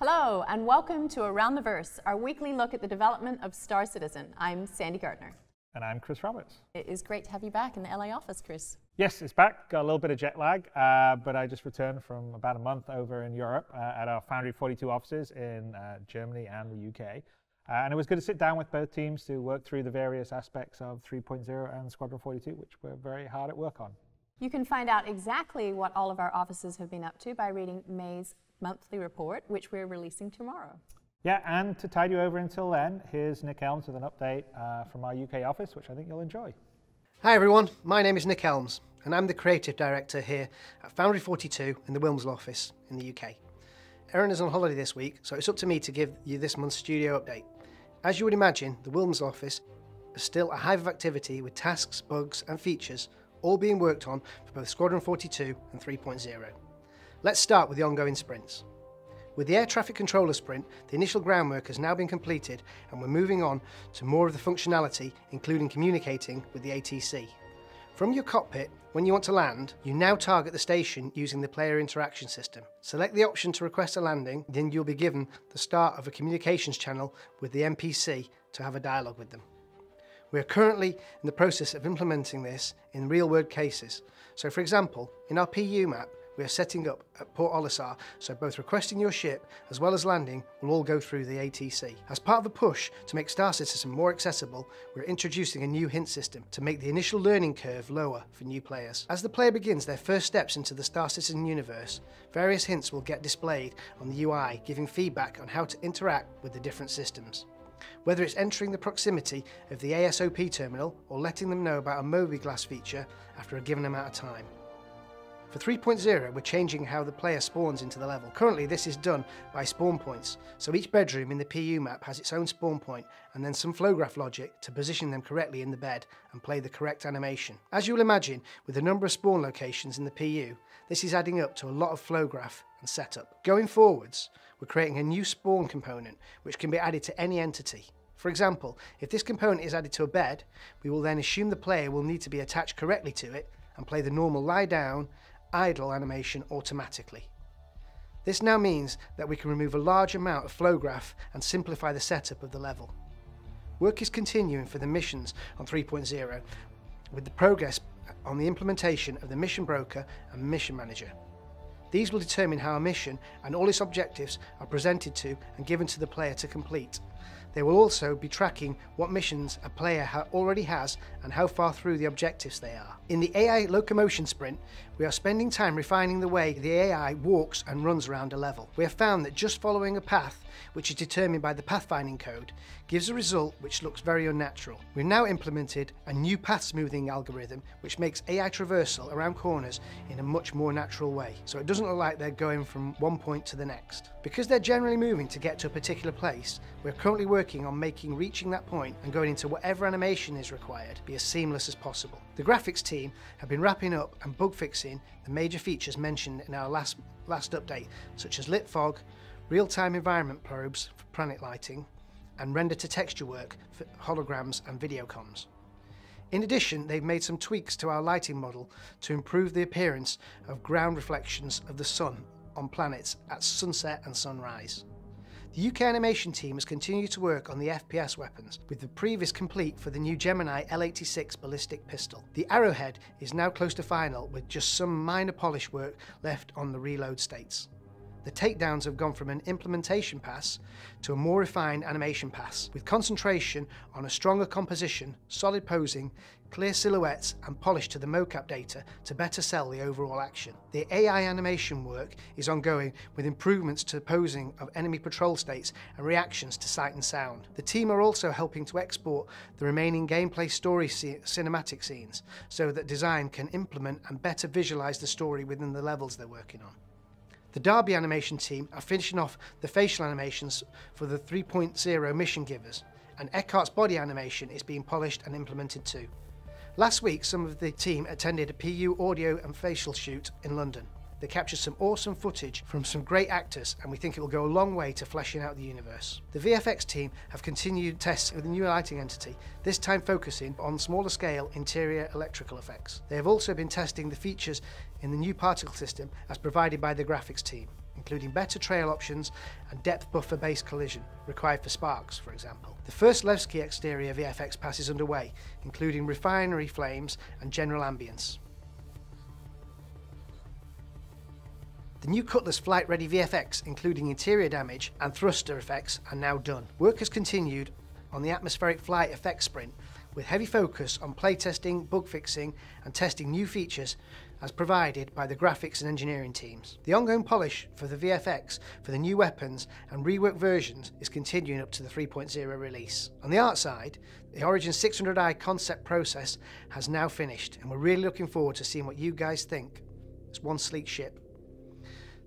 Hello and welcome to Around the Verse, our weekly look at the development of Star Citizen. I'm Sandy Gardner. And I'm Chris Roberts. It is great to have you back in the LA office, Chris. Yes, it's back. Got a little bit of jet lag, but I just returned from about a month over in Europe at our Foundry 42 offices in Germany and the UK. And it was good to sit down with both teams to work through the various aspects of 3.0 and Squadron 42, which we're very hard at work on. You can find out exactly what all of our offices have been up to by reading May's monthly report, which we're releasing tomorrow. Yeah, and to tide you over until then, here's Nick Elms with an update from our UK office, which I think you'll enjoy. Hi everyone, my name is Nick Elms, and I'm the Creative Director here at Foundry 42 in the Wilmslow office in the UK. Erin is on holiday this week, so it's up to me to give you this month's studio update. As you would imagine, the Wilmslow office is still a hive of activity with tasks, bugs and features all being worked on for both Squadron 42 and 3.0. Let's start with the ongoing sprints. With the air traffic controller sprint, the initial groundwork has now been completed and we're moving on to more of the functionality, including communicating with the ATC. From your cockpit, when you want to land, you now target the station using the player interaction system. Select the option to request a landing, then you'll be given the start of a communications channel with the NPC to have a dialogue with them. We are currently in the process of implementing this in real-world cases. So for example, in our PU map, we are setting up at Port Olisar, so both requesting your ship as well as landing will all go through the ATC. As part of a push to make Star Citizen more accessible, we're introducing a new hint system to make the initial learning curve lower for new players. As the player begins their first steps into the Star Citizen universe, various hints will get displayed on the UI, giving feedback on how to interact with the different systems. Whether it's entering the proximity of the ASOP terminal or letting them know about a mobi-glass feature after a given amount of time. For 3.0, we're changing how the player spawns into the level. Currently, this is done by spawn points, so each bedroom in the PU map has its own spawn point and then some flow graph logic to position them correctly in the bed and play the correct animation. As you will imagine, with the number of spawn locations in the PU, this is adding up to a lot of flow graph and setup. Going forwards, we're creating a new spawn component which can be added to any entity. For example, if this component is added to a bed, we will then assume the player will need to be attached correctly to it and play the normal lie down, idle animation automatically. This now means that we can remove a large amount of flow graph and simplify the setup of the level. Work is continuing for the missions on 3.0 with the progress on the implementation of the mission broker and mission manager. These will determine how a mission and all its objectives are presented to and given to the player to complete. They will also be tracking what missions a player already has and how far through the objectives they are. In the AI locomotion sprint, we are spending time refining the way the AI walks and runs around a level. We have found that just following a path, which is determined by the pathfinding code, gives a result which looks very unnatural. We've now implemented a new path smoothing algorithm which makes AI traversal around corners in a much more natural way, so it doesn't look like they're going from one point to the next. Because they're generally moving to get to a particular place, we're currently working on making reaching that point and going into whatever animation is required be as seamless as possible. The graphics team have been wrapping up and bug fixing the major features mentioned in our last update, such as lit fog, real-time environment probes for planet lighting, and render to texture work for holograms and video comms. In addition, they've made some tweaks to our lighting model to improve the appearance of ground reflections of the sun on planets at sunset and sunrise. The UK animation team has continued to work on the FPS weapons, with the previous complete for the new Gemini L86 ballistic pistol. The Arrowhead is now close to final, with just some minor polish work left on the reload states. The takedowns have gone from an implementation pass to a more refined animation pass, with concentration on a stronger composition, solid posing, clear silhouettes and polish to the mocap data to better sell the overall action. The AI animation work is ongoing with improvements to posing of enemy patrol states and reactions to sight and sound. The team are also helping to export the remaining gameplay story cinematic scenes so that design can implement and better visualize the story within the levels they're working on. The Derby animation team are finishing off the facial animations for the 3.0 mission givers, and Eckhart's body animation is being polished and implemented too. Last week, some of the team attended a PU audio and facial shoot in London. They captured some awesome footage from some great actors, and we think it will go a long way to fleshing out the universe. The VFX team have continued tests with a new lighting entity, this time focusing on smaller scale interior electrical effects. They have also been testing the features in the new particle system as provided by the graphics team, including better trail options and depth buffer based collision required for sparks, for example. The first Levski exterior VFX pass is underway, including refinery flames and general ambience. The new Cutlass flight-ready VFX, including interior damage and thruster effects, are now done. Work has continued on the atmospheric flight effect sprint, with heavy focus on playtesting, bug fixing and testing new features as provided by the graphics and engineering teams. The ongoing polish for the VFX for the new weapons and reworked versions is continuing up to the 3.0 release. On the art side, the Origin 600i concept process has now finished, and we're really looking forward to seeing what you guys think. It's one sleek ship.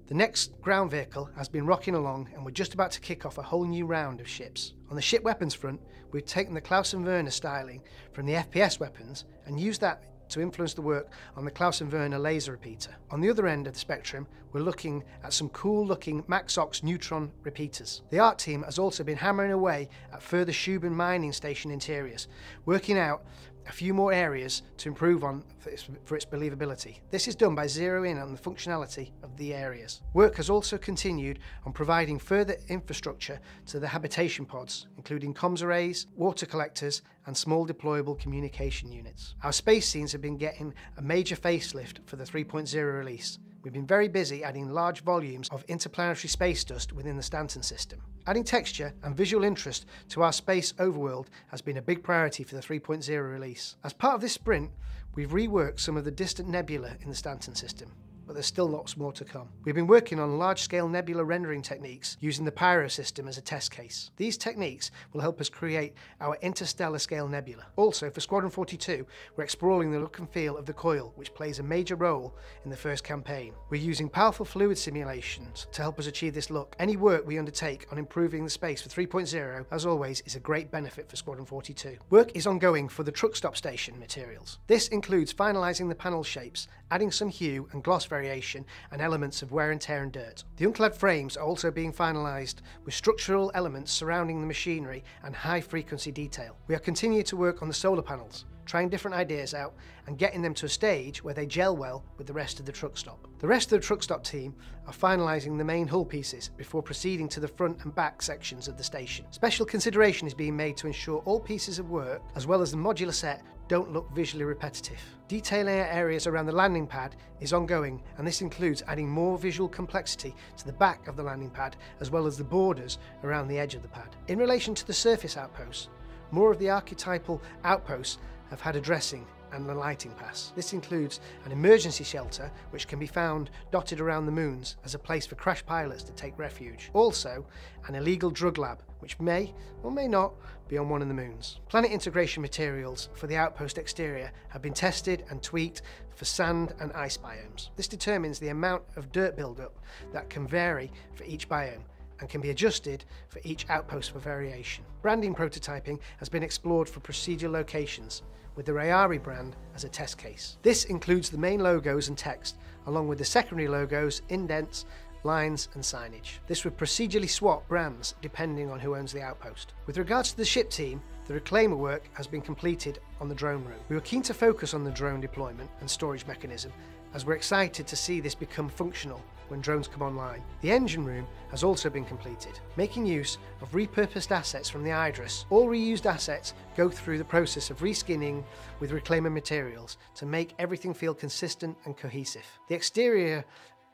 The next ground vehicle has been rocking along, and we're just about to kick off a whole new round of ships. On the ship weapons front, we've taken the Klaus & Werner styling from the FPS weapons and used that to influence the work on the Klaus & Werner laser repeater. On the other end of the spectrum, we're looking at some cool looking Maxox neutron repeaters. The art team has also been hammering away at further Schuben mining station interiors, working out a few more areas to improve on for its believability. This is done by zeroing in on the functionality of the areas. Work has also continued on providing further infrastructure to the habitation pods, including comms arrays, water collectors and small deployable communication units. Our space scenes have been getting a major facelift for the 3.0 release. We've been very busy adding large volumes of interplanetary space dust within the Stanton system. Adding texture and visual interest to our space overworld has been a big priority for the 3.0 release. As part of this sprint, we've reworked some of the distant nebula in the Stanton system, but there's still lots more to come. We've been working on large-scale nebula rendering techniques using the Pyro system as a test case. These techniques will help us create our interstellar-scale nebula. Also, for Squadron 42, we're exploring the look and feel of the coil, which plays a major role in the first campaign. We're using powerful fluid simulations to help us achieve this look. Any work we undertake on improving the space for 3.0, as always, is a great benefit for Squadron 42. Work is ongoing for the truck stop station materials. This includes finalising the panel shapes, adding some hue and gloss variation and elements of wear and tear and dirt. The unclad frames are also being finalised with structural elements surrounding the machinery and high frequency detail. We are continuing to work on the solar panels, trying different ideas out and getting them to a stage where they gel well with the rest of the truck stop. The rest of the truck stop team are finalising the main hull pieces before proceeding to the front and back sections of the station. Special consideration is being made to ensure all pieces of work, as well as the modular set, don't look visually repetitive. Detailing areas around the landing pad is ongoing, and this includes adding more visual complexity to the back of the landing pad, as well as the borders around the edge of the pad. In relation to the surface outposts, more of the archetypal outposts have had a dressing and a lighting pass. This includes an emergency shelter which can be found dotted around the moons as a place for crash pilots to take refuge. Also, an illegal drug lab which may or may not be on one of the moons. Planet integration materials for the outpost exterior have been tested and tweaked for sand and ice biomes. This determines the amount of dirt buildup that can vary for each biome and can be adjusted for each outpost for variation. Branding prototyping has been explored for procedure locations, with the Rayari brand as a test case. This includes the main logos and text, along with the secondary logos, indents, lines and signage. This would procedurally swap brands depending on who owns the outpost. With regards to the ship team, the reclaimer work has been completed on the drone room. We were keen to focus on the drone deployment and storage mechanism, as we're excited to see this become functional when drones come online. The engine room has also been completed. Making use of repurposed assets from the Idris, all reused assets go through the process of reskinning with reclaimer materials to make everything feel consistent and cohesive. The exterior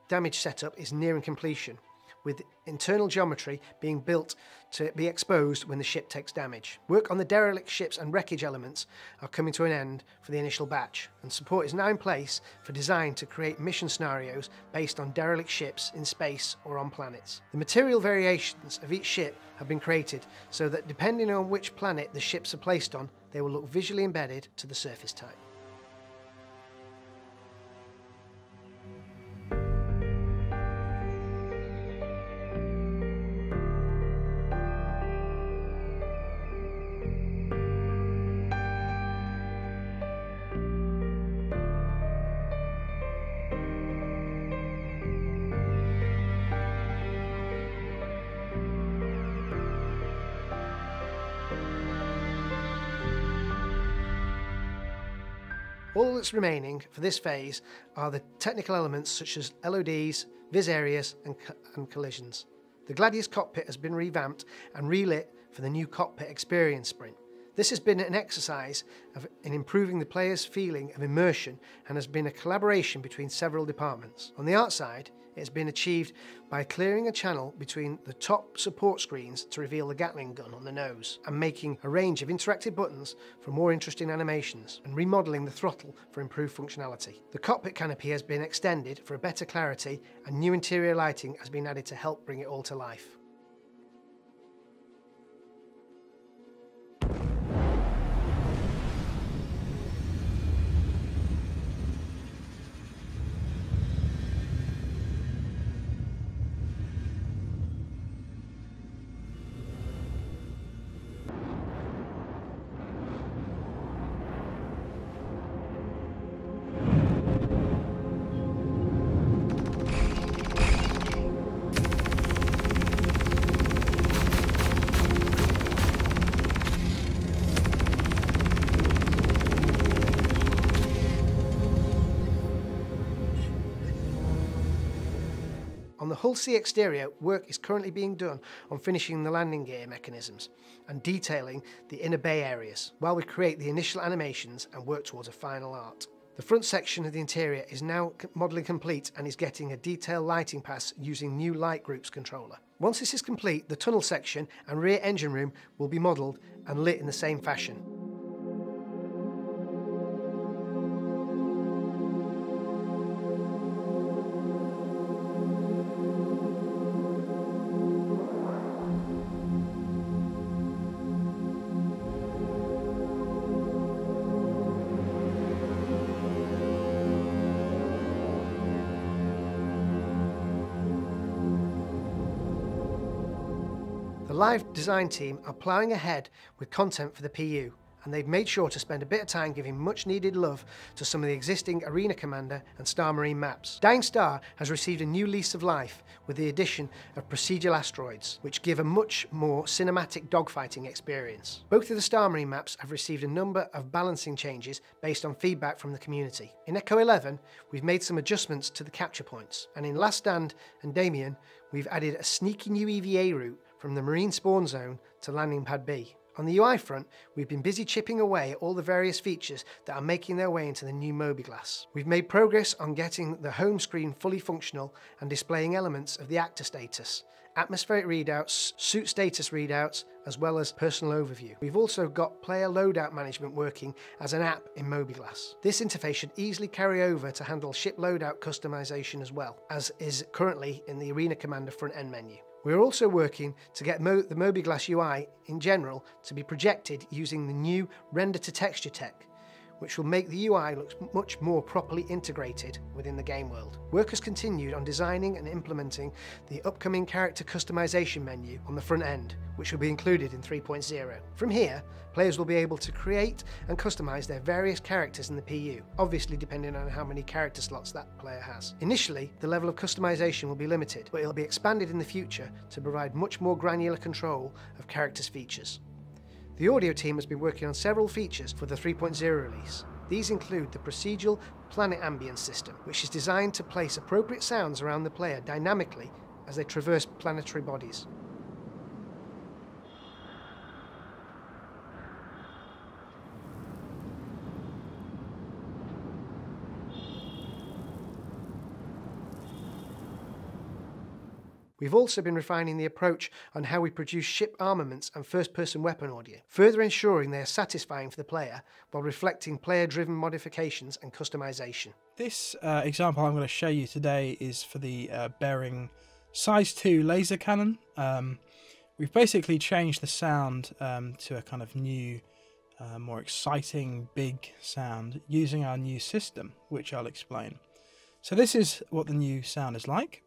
damage setup is nearing completion, with internal geometry being built to be exposed when the ship takes damage. Work on the derelict ships and wreckage elements are coming to an end for the initial batch, and support is now in place for design to create mission scenarios based on derelict ships in space or on planets. The material variations of each ship have been created so that depending on which planet the ships are placed on, they will look visually embedded to the surface type. All that's remaining for this phase are the technical elements such as LODs, vis areas and collisions. The Gladius cockpit has been revamped and relit for the new cockpit experience sprint. This has been an exercise in improving the player's feeling of immersion and has been a collaboration between several departments. On the art side, it has been achieved by clearing a channel between the top support screens to reveal the Gatling gun on the nose and making a range of interactive buttons for more interesting animations and remodelling the throttle for improved functionality. The cockpit canopy has been extended for a better clarity and new interior lighting has been added to help bring it all to life. On the Hull C exterior, work is currently being done on finishing the landing gear mechanisms and detailing the inner bay areas, while we create the initial animations and work towards a final art. The front section of the interior is now modelling complete and is getting a detailed lighting pass using new light groups controller. Once this is complete, the tunnel section and rear engine room will be modelled and lit in the same fashion. The live design team are ploughing ahead with content for the PU, and they've made sure to spend a bit of time giving much needed love to some of the existing Arena Commander and Star Marine maps. Dying Star has received a new lease of life with the addition of procedural asteroids, which give a much more cinematic dogfighting experience. Both of the Star Marine maps have received a number of balancing changes based on feedback from the community. In Echo 11, we've made some adjustments to the capture points, and in Last Stand and Damien, we've added a sneaky new EVA route from the Marine Spawn Zone to Landing Pad B. On the UI front, we've been busy chipping away at all the various features that are making their way into the new Mobiglass. We've made progress on getting the home screen fully functional and displaying elements of the actor status, atmospheric readouts, suit status readouts, as well as personal overview. We've also got player loadout management working as an app in Mobiglass. This interface should easily carry over to handle ship loadout customization as well, as is currently in the Arena Commander front end menu. We're also working to get the Mobiglass UI in general to be projected using the new render to texture tech, which will make the UI look much more properly integrated within the game world. Work has continued on designing and implementing the upcoming character customization menu on the front end, which will be included in 3.0. From here, players will be able to create and customize their various characters in the PU, obviously depending on how many character slots that player has. Initially, the level of customization will be limited, but it will be expanded in the future to provide much more granular control of characters' features. The audio team has been working on several features for the 3.0 release. These include the procedural planet ambience system, which is designed to place appropriate sounds around the player dynamically as they traverse planetary bodies. We've also been refining the approach on how we produce ship armaments and first-person weapon audio, further ensuring they are satisfying for the player while reflecting player-driven modifications and customization. This example I'm going to show you today is for the Bearing Size 2 laser cannon. We've basically changed the sound to a kind of new, more exciting, big sound using our new system, which I'll explain. So this is what the new sound is like.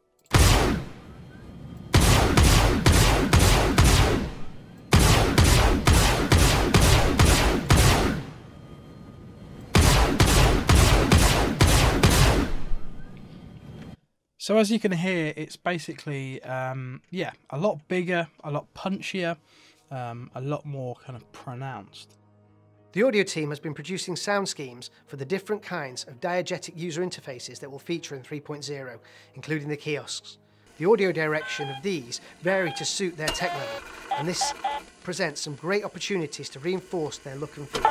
So as you can hear, it's basically, yeah, a lot bigger, a lot punchier, a lot more kind of pronounced. The audio team has been producing sound schemes for the different kinds of diegetic user interfaces that will feature in 3.0, including the kiosks. The audio direction of these vary to suit their tech level, and this presents some great opportunities to reinforce their look and feel.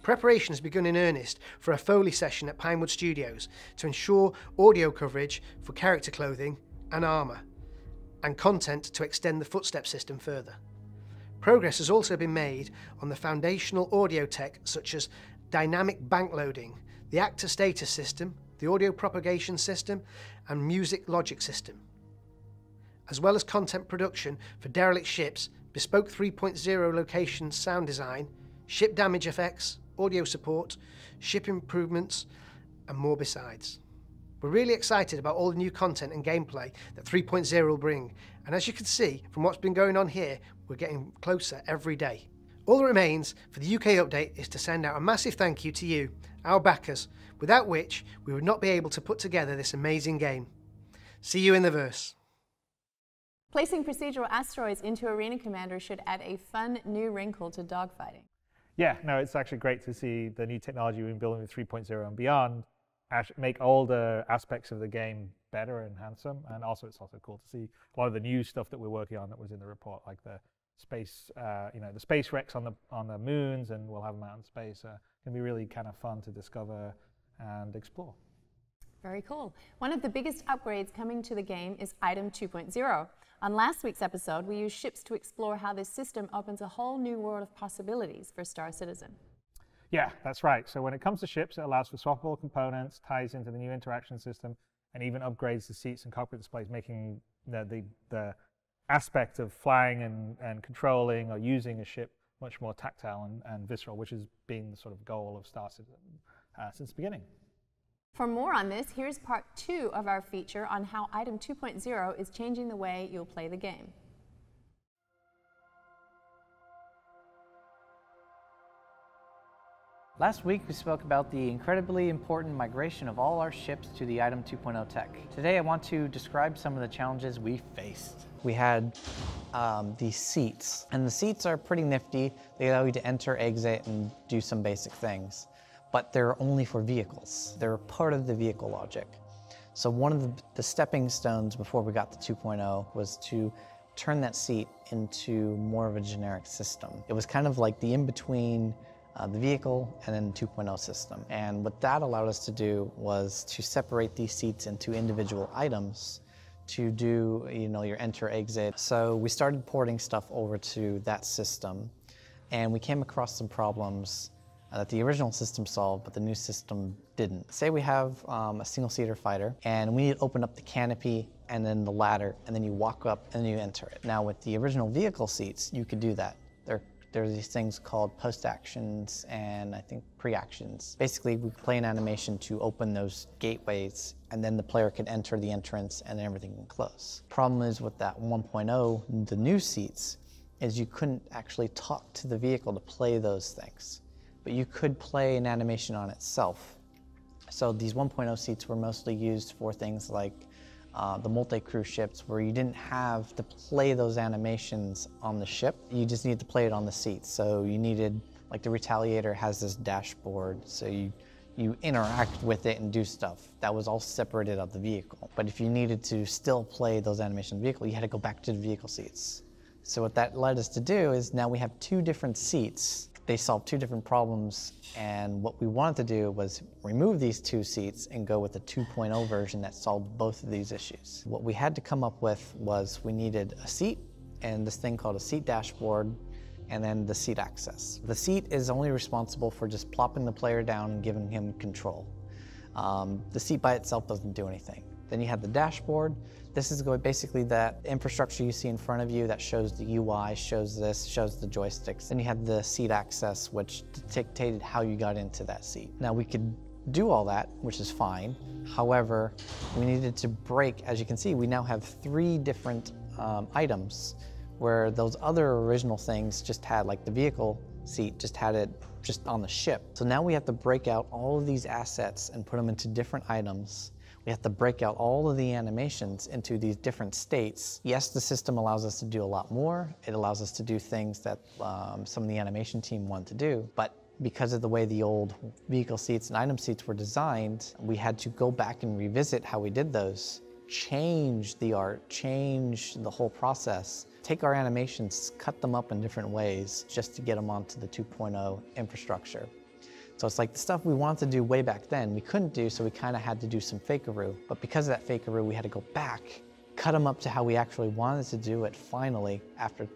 Preparation has begun in earnest for a Foley session at Pinewood Studios to ensure audio coverage for character clothing and armour, and content to extend the footstep system further. Progress has also been made on the foundational audio tech such as dynamic bank loading, the actor status system, the audio propagation system, and music logic system, as well as content production for derelict ships, bespoke 3.0 location sound design, ship damage effects, audio support, ship improvements, and more besides. We're really excited about all the new content and gameplay that 3.0 will bring, and as you can see from what's been going on here, we're getting closer every day. All that remains for the UK update is to send out a massive thank you to you, our backers, without which we would not be able to put together this amazing game. See you in the verse. Placing procedural asteroids into Arena Commander should add a fun new wrinkle to dogfighting. Yeah, no, it's actually great to see the new technology we've been building with 3.0 and beyond make all the aspects of the game better and handsome. And also, it's also cool to see a lot of the new stuff that we're working on that was in the report, like the space, the space wrecks on the moons, and we'll have them out in space. It can be really kind of fun to discover and explore. Very cool. One of the biggest upgrades coming to the game is Item 2.0. On last week's episode, we used ships to explore how this system opens a whole new world of possibilities for Star Citizen. Yeah, that's right. So when it comes to ships, it allows for swappable components, ties into the new interaction system, and even upgrades the seats and cockpit displays, making the aspect of flying and controlling or using a ship much more tactile and visceral, which has been the sort of goal of Star Citizen since the beginning. For more on this, here's part 2 of our feature on how Item 2.0 is changing the way you'll play the game. Last week we spoke about the incredibly important migration of all our ships to the Item 2.0 tech. Today I want to describe some of the challenges we faced. We had these seats, and the seats are pretty nifty. They allow you to enter, exit, and do some basic things. But they're only for vehicles. They're part of the vehicle logic. So one of the stepping stones before we got to 2.0 was to turn that seat into more of a generic system. It was kind of like the in-between the vehicle and then the 2.0 system. And what that allowed us to do was to separate these seats into individual items to do, your enter, exit. So we started porting stuff over to that system, and we came across some problems that the original system solved, but the new system didn't. Say we have a single-seater fighter, and we need to open up the canopy and then the ladder, and then you walk up and then you enter it. Now with the original vehicle seats, you could do that. There are these things called post-actions and I think pre-actions. Basically, we play an animation to open those gateways, and then the player can enter the entrance and everything can close. Problem is with that 1.0, the new seats, is you couldn't actually talk to the vehicle to play those things. But you could play an animation on itself. So these 1.0 seats were mostly used for things like the multi-crew ships, where you didn't have to play those animations on the ship. You just needed to play it on the seats. So you needed, like the Retaliator has this dashboard, so you interact with it and do stuff. That was all separated out of the vehicle. But if you needed to still play those animations in the vehicle, you had to go back to the vehicle seats. So what that led us to do is now we have 2 different seats. They solve 2 different problems, and what we wanted to do was remove these 2 seats and go with the 2.0 version that solved both of these issues. What we had to come up with was we needed a seat and this thing called a seat dashboard, and then the seat access. The seat is only responsible for just plopping the player down and giving him control. The seat by itself doesn't do anything. Then you have the dashboard. This is basically that infrastructure you see in front of you that shows the UI, shows this, shows the joysticks. Then you have the seat access, which dictated how you got into that seat. Now we could do all that, which is fine. However, we needed to break, as you can see, we now have 3 different items, where those other original things just had, like the vehicle seat just had it just on the ship. So now we have to break out all of these assets and put them into different items, We have to break out all of the animations into these different states. Yes, the system allows us to do a lot more. It allows us to do things that some of the animation team want to do, but because of the way the old vehicle seats and item seats were designed, we had to go back and revisit how we did those, change the art, change the whole process, take our animations, cut them up in different ways just to get them onto the 2.0 infrastructure. So it's like the stuff we wanted to do way back then, we couldn't do, so we kind of had to do some fakeroo. But because of that fakeroo, we had to go back, cut them up to how we actually wanted to do it finally after,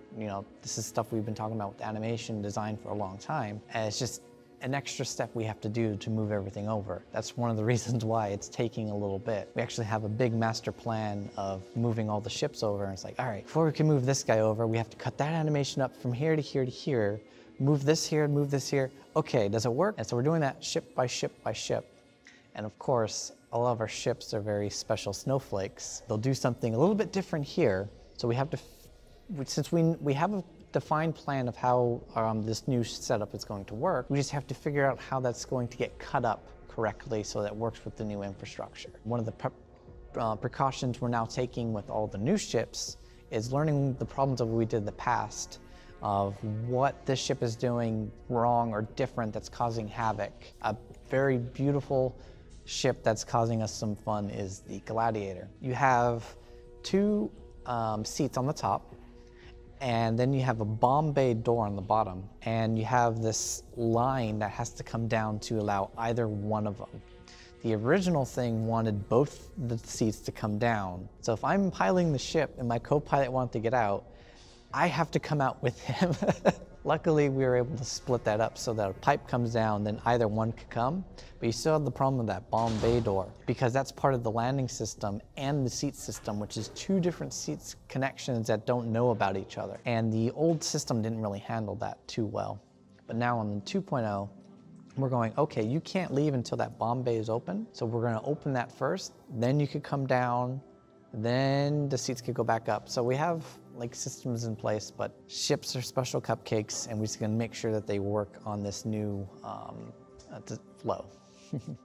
this is stuff we've been talking about with animation design for a long time. And it's just an extra step we have to do to move everything over. That's one of the reasons why it's taking a little bit. We actually have a big master plan of moving all the ships over, and it's like, all right, before we can move this guy over, we have to cut that animation up from here to here to here, move this here and move this here. Okay, does it work? And so we're doing that ship by ship by ship. And of course, all of our ships are very special snowflakes. They'll do something a little bit different here. So we have to, since we have a defined plan of how this new setup is going to work, we just have to figure out how that's going to get cut up correctly so that it works with the new infrastructure. One of the precautions we're now taking with all the new ships is learning the problems of what we did in the past, of what this ship is doing wrong or different that's causing havoc. A very beautiful ship that's causing us some fun is the Gladiator. You have two seats on the top, and then you have a bomb bay door on the bottom, and you have this line that has to come down to allow either one of them. The original thing wanted both the seats to come down. So if I'm piloting the ship and my co-pilot wants to get out, I have to come out with him. Luckily, we were able to split that up so that a pipe comes down, then either one could come, but you still have the problem with that bomb bay door because that's part of the landing system and the seat system, which is two different seats connections that don't know about each other. And the old system didn't really handle that too well. But now on the 2.0, we're going, okay, you can't leave until that bomb bay is open. So we're gonna open that first, then you could come down, then the seats could go back up. So we have like systems in place, but ships are special cupcakes, and we're just gonna make sure that they work on this new flow.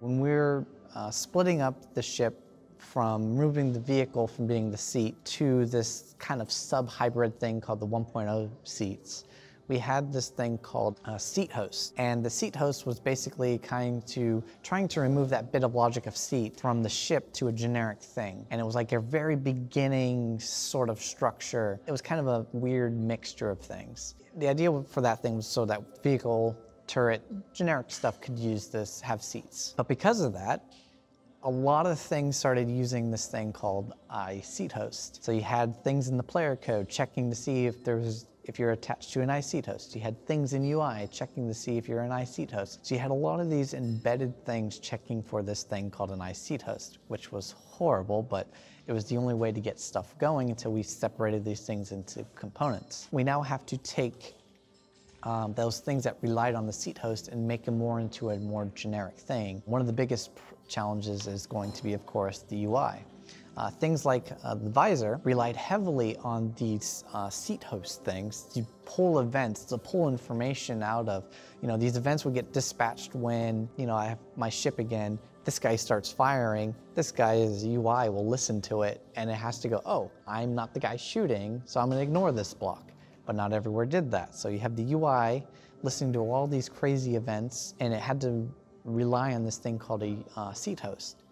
When we're splitting up the ship from moving the vehicle from being the seat to this kind of sub-hybrid thing called the 1.0 seats, we had this thing called a seat host. And the seat host was basically trying to remove that bit of logic of seat from the ship to a generic thing. And it was like a very beginning sort of structure. It was kind of a weird mixture of things. The idea for that thing was so that vehicle, turret, generic stuff could use this, have seats. But because of that, a lot of things started using this thing called iSeat host. So you had things in the player code checking to see if you're attached to an iSeat host. You had things in UI checking to see if you're an iSeat host. So you had a lot of these embedded things checking for this thing called an iSeat host, which was horrible, but it was the only way to get stuff going until we separated these things into components. We now have to take those things that relied on the seat host and make them more into a more generic thing. One of the biggest challenges is going to be, of course, the UI. Things like the visor relied heavily on these seat host things to pull events, to pull information out of, these events would get dispatched when, I have my ship again, this guy starts firing, this guy's UI will listen to it, and it has to go, oh, I'm not the guy shooting, so I'm gonna ignore this block. But not everywhere did that. So you have the UI listening to all these crazy events, and it had to rely on this thing called a seat host.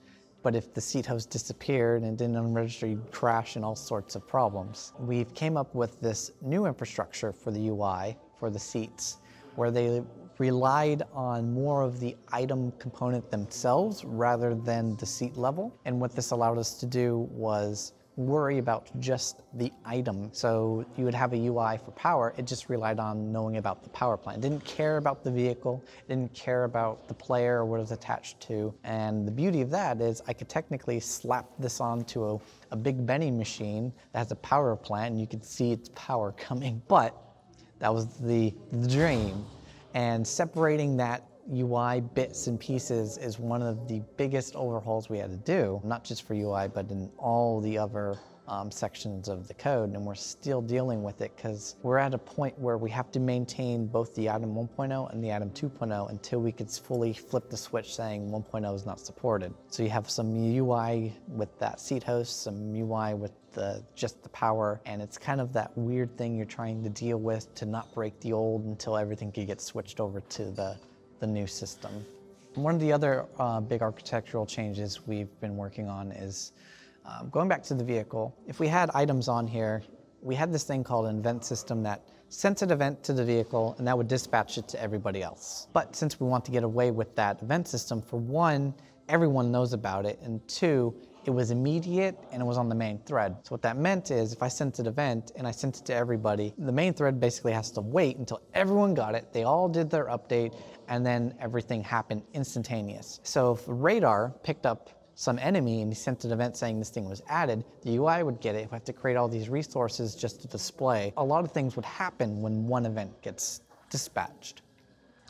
But if the seat host disappeared and didn't unregister, you'd crash and all sorts of problems. We've came up with this new infrastructure for the UI, for the seats, where they relied on more of the item component themselves rather than the seat level. And what this allowed us to do was worry about just the item. So you would have a UI for power, it just relied on knowing about the power plant. It didn't care about the vehicle, it didn't care about the player or what it was attached to. And the beauty of that is I could technically slap this onto a big Benny machine that has a power plant and you could see its power coming. But that was the dream. And separating that UI bits and pieces is one of the biggest overhauls we had to do, not just for UI, but in all the other sections of the code, and we're still dealing with it because we're at a point where we have to maintain both the item 1.0 and the item 2.0 until we could fully flip the switch saying 1.0 is not supported. So you have some UI with that seat host, some UI with just the power, and it's kind of that weird thing you're trying to deal with to not break the old until everything can get switched over to the new system. One of the other big architectural changes we've been working on is going back to the vehicle. If we had items on here, we had this thing called an event system that sent an event to the vehicle and that would dispatch it to everybody else. But since we want to get away with that event system, for one, everyone knows about it, and two, it was immediate and it was on the main thread. So what that meant is if I sent an event and I sent it to everybody, the main thread basically has to wait until everyone got it, they all did their update, and then everything happened instantaneous. So if radar picked up some enemy and he sent an event saying this thing was added, the UI would get it. If I have to create all these resources just to display, a lot of things would happen when one event gets dispatched.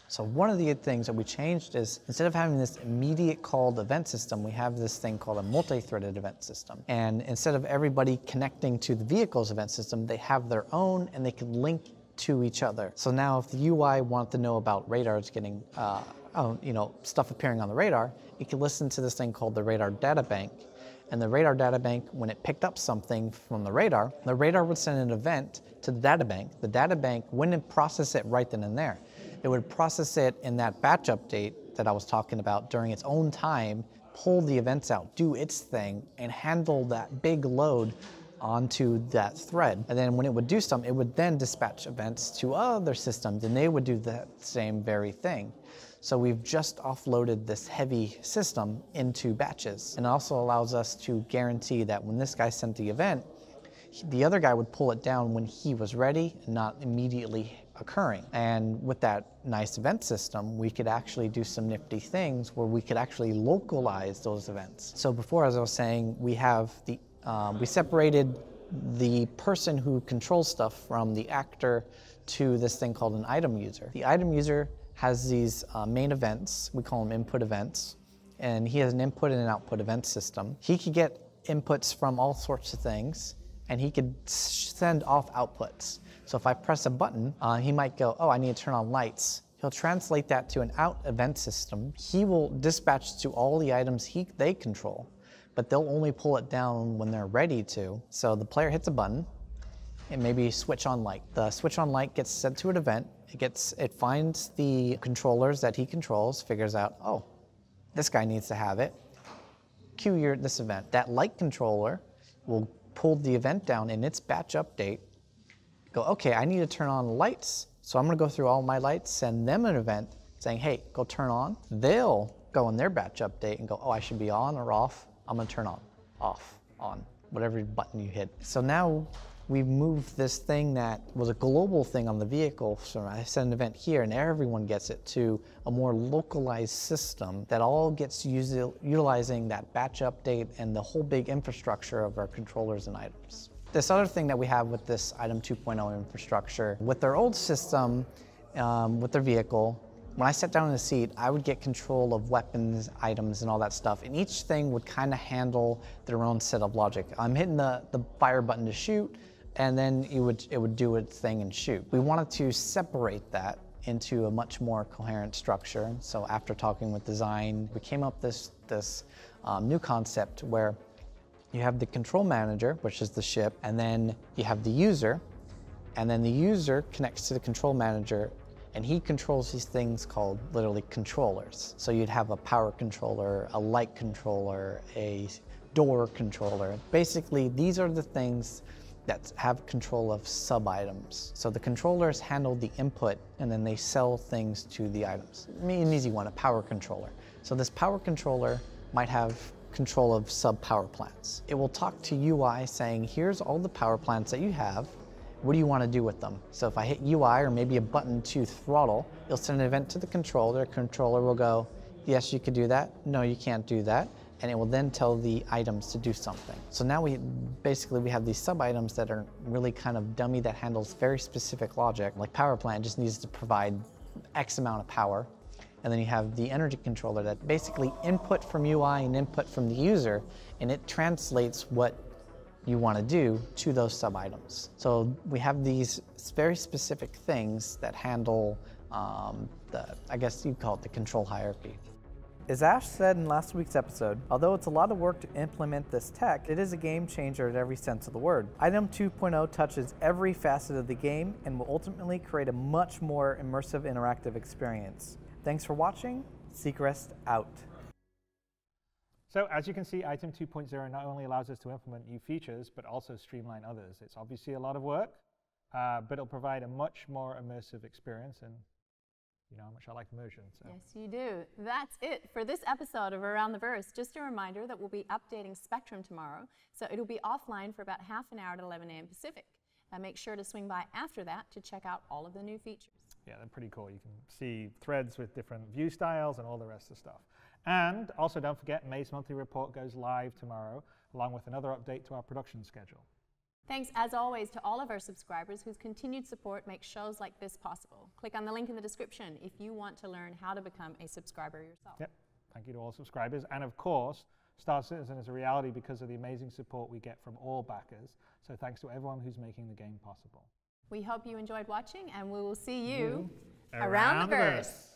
So one of the things that we changed is instead of having this immediate called event system, we have this thing called a multi-threaded event system. And instead of everybody connecting to the vehicle's event system, they have their own and they can link to each other. So now if the UI wanted to know about radars getting, stuff appearing on the radar, it could listen to this thing called the radar data bank. And the radar data bank, when it picked up something from the radar would send an event to the data bank. The data bank wouldn't process it right then and there. It would process it in that batch update that I was talking about during its own time, pull the events out, do its thing, and handle that big load onto that thread. And then when it would do something, it would then dispatch events to other systems, and they would do the same very thing. So we've just offloaded this heavy system into batches. And it also allows us to guarantee that when this guy sent the event, the other guy would pull it down when he was ready and not immediately occurring. And with that nice event system, we could actually do some nifty things where we could actually localize those events. So before, as I was saying, we have we separated the person who controls stuff from the actor to this thing called an item user. The item user has these main events, we call them input events, and he has an input and an output event system. He could get inputs from all sorts of things, and he could send off outputs. So if I press a button, he might go, oh, I need to turn on lights. He'll translate that to an out event system. He will dispatch to all the items they control, but they'll only pull it down when they're ready to. So the player hits a button, and maybe switch on light. The switch on light gets sent to an event. It finds the controllers that he controls, figures out, oh, this guy needs to have it. Cue this event. That light controller will pull the event down in its batch update, go, okay, I need to turn on lights. So I'm gonna go through all my lights, send them an event saying, hey, go turn on. They'll go in their batch update and go, oh, I should be on or off. I'm gonna turn on, off, on, whatever button you hit. So now we've moved this thing that was a global thing on the vehicle, so I send an event here and everyone gets it, to a more localized system that all gets utilizing that batch update and the whole big infrastructure of our controllers and items. This other thing that we have with this item 2.0 infrastructure, with their old system, with their vehicle, when I sat down in the seat, I would get control of weapons, items, and all that stuff, and each thing would kind of handle their own set of logic. I'm hitting the fire button to shoot, and then it would do its thing and shoot. We wanted to separate that into a much more coherent structure. So after talking with design, we came up with this new concept where you have the control manager, which is the ship, and then you have the user, and then the user connects to the control manager, and he controls these things called literally controllers. So you'd have a power controller, a light controller, a door controller. Basically, these are the things that have control of sub-items. So the controllers handle the input, and then they sell things to the items. I mean, an easy one, a power controller. So this power controller might have control of sub-power plants. It will talk to UI saying, here's all the power plants that you have. What do you want to do with them? So if I hit UI or maybe a button to throttle, it'll send an event to the controller. The controller will go, yes, you could do that. No, you can't do that. And it will then tell the items to do something. So now we have these sub-items that are really kind of dummy that handles very specific logic. Like power plant just needs to provide X amount of power. And then you have the energy controller that basically input from UI and input from the user, and it translates what you want to do to those sub-items. So we have these very specific things that handle I guess you'd call it the control hierarchy. As Ash said in last week's episode, although it's a lot of work to implement this tech, it is a game changer in every sense of the word. Item 2.0 touches every facet of the game and will ultimately create a much more immersive interactive experience. Thanks for watching. Seacrest out. So as you can see, Item 2.0 not only allows us to implement new features, but also streamline others. It's obviously a lot of work, but it'll provide a much more immersive experience, and you know how much I like immersion. So. Yes, you do. That's it for this episode of Around the Verse. Just a reminder that we'll be updating Spectrum tomorrow, so it'll be offline for about half an hour at 11 a.m. Pacific. Make sure to swing by after that to check out all of the new features. Yeah, they're pretty cool. You can see threads with different view styles and all the rest of the stuff. And also don't forget, May's monthly report goes live tomorrow, along with another update to our production schedule. Thanks, as always, to all of our subscribers whose continued support makes shows like this possible. Click on the link in the description if you want to learn how to become a subscriber yourself. Yep. Thank you to all subscribers. And of course, Star Citizen is a reality because of the amazing support we get from all backers. So thanks to everyone who's making the game possible. We hope you enjoyed watching, and we will see you around the verse.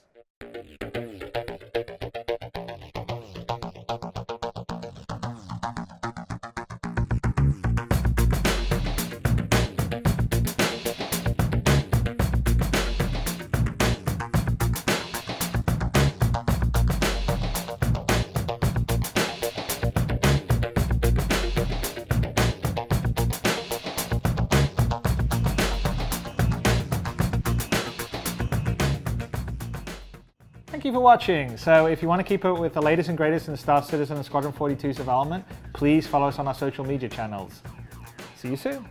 Thank you for watching. So if you want to keep up with the latest and greatest in Star Citizen and Squadron 42's development, please follow us on our social media channels. See you soon.